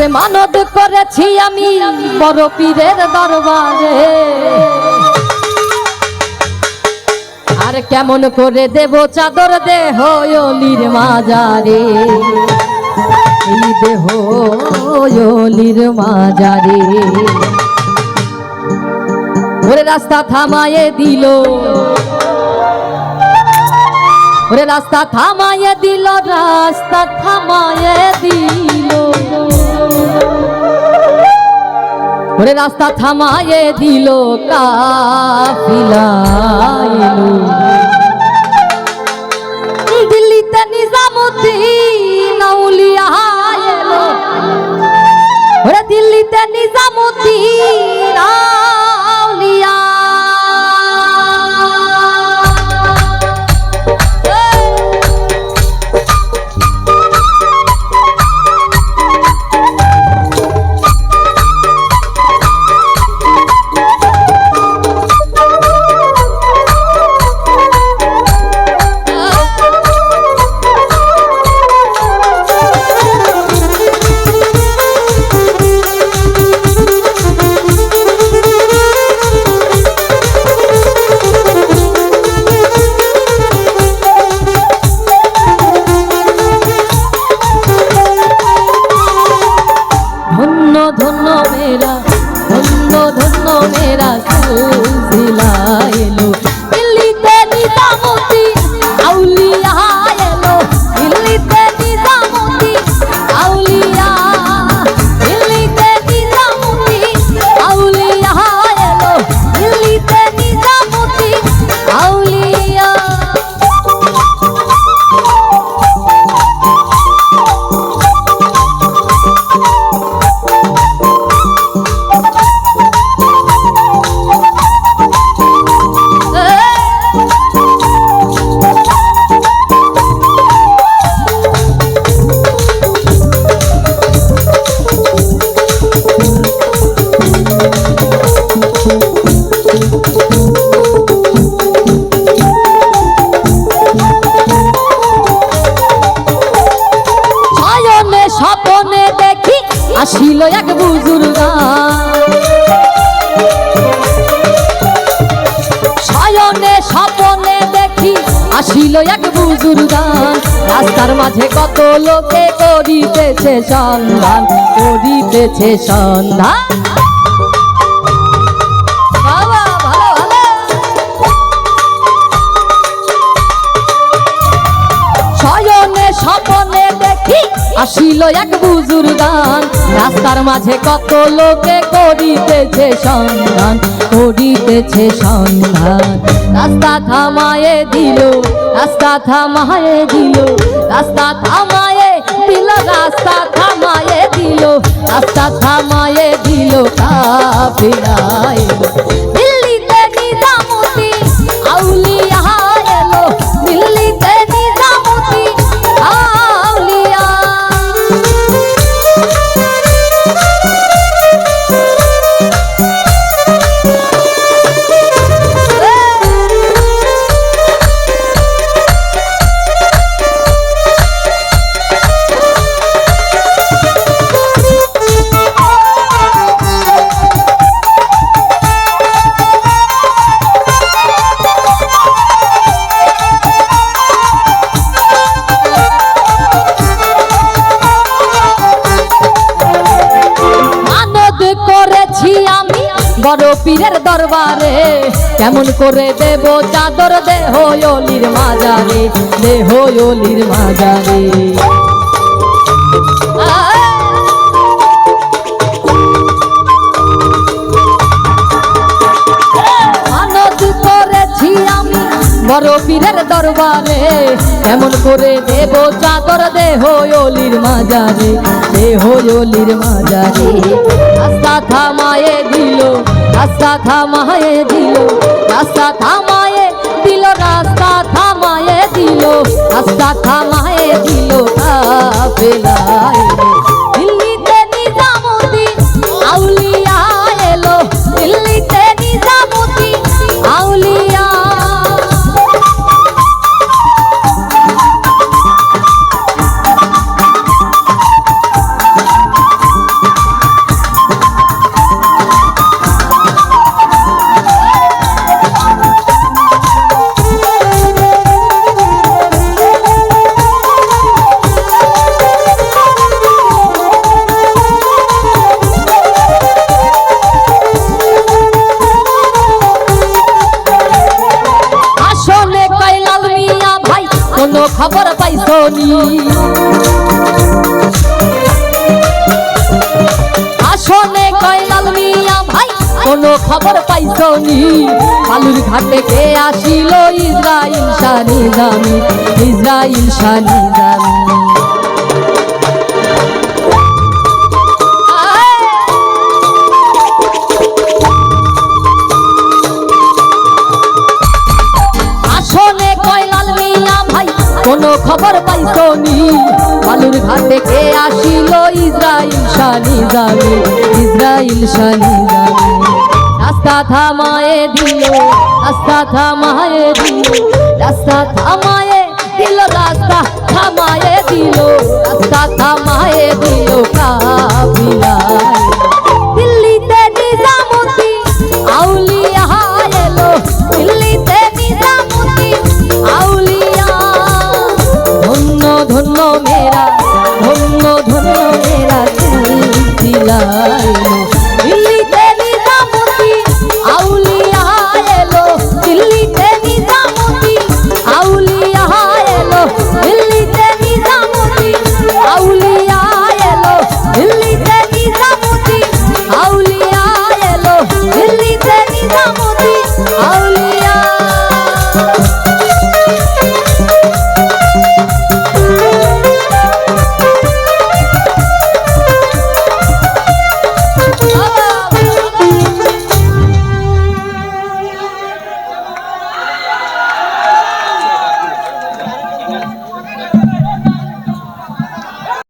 ওরে মানত করেছি আমি বড় পীরের দরবারে, আর কেমন করে দেব চাদর দেহ অলির মাজারে, এই দেহ অলির মাজারে। ওরে রাস্তা থামায়ে দিল, ওরে রাস্তা থামায়ে দিল, রাস্তা থামায়ে দিল, ওরে রাস্তা থামায়ে দিল, কাফিলা এলো। দিল্লিতে নিজামুদ্দিন আউলিয়া এলো, ওরে দিল্লিতে নিজামুদ্দিন আউলিয়া। मेरा सिलसिला एलो दिल्लीते निजामुद्दीन आउलिया एलो, दिल्लीते निजामुद्दीन आउलिया, दिल्लीते निजामुद्दीन आउलिया एलो, दिल्लीते निजामुद्दीन आउलिया। স্বপ্নে দেখি আসিল এক বুজুর্গ, শয়নে স্বপ্নে দেখি আসিল এক বুজুর্গ, রাস্তার মাঝে কত লোকে করিতেছে সন্ধান, করিতেছে সন্ধান। শয়নে স্বপ্নে দেখি আসিল এক বুজুর্গান, রাস্তার মাঝে কত লোকে করিতেছে সন্ধান, করিতেছে সন্ধান। রাস্তা থামায়ে দিল, রাস্তা থামায়ে দিল, রাস্তা থামায়ে দিল, রাস্তা থামায়ে দিল, রাস্তা থামায়ে দিল, কাফিলা এলো। দিল্লিতে নিজামুদ্দিন আউলিয়া এলো, দিল্লিতে নিজামুদ্দিন আউলিয়া। বড় পীরের দরবারে, কেমন করে দেব চাদর দেহ অলির মাজারে, দেহ অলির মাজারে। মানত করেছি আমি বড় পীরের দরবারে, কেমন করে দেব চাদর দেহ অলির মাজারে, দেহ অলির মাজারে। রাস্তা থামায়ে দিল, রাস্তা থামায়ে দিল, রাস্তা থামায়ে দিল, রাস্তা থামায়ে দিল, রাস্তা থামায়ে দিল, কাফেলা এলো। দিল্লিতে নিজামুদ্দিন আউলিয়া এলো, দিল্লিতে নিজামুদ্দিন আউলিয়া। খবর পাইছো নি আসনে কয়লাল মিয়া ভাই কোনো খবর পাইছো নি বালুর ঘাটে কে আসিল ইসরাইল শাহ নিজামী ইসরাইল শাহ নিজামী আসনে কয়লাল মিয়া ভাই কোনো খবর পাইছো নি বালুর ঘাটে কে আসিল ইসরাইল শাহ নিজামী ইসরাইল শাহ নিজামী রাস্তা থামায়ে দিল রাস্তা থামায়ে দিল রাস্তা থামায়ে দিল রাস্তা থামায়ে দিল রাস্তা থামায়ে দিল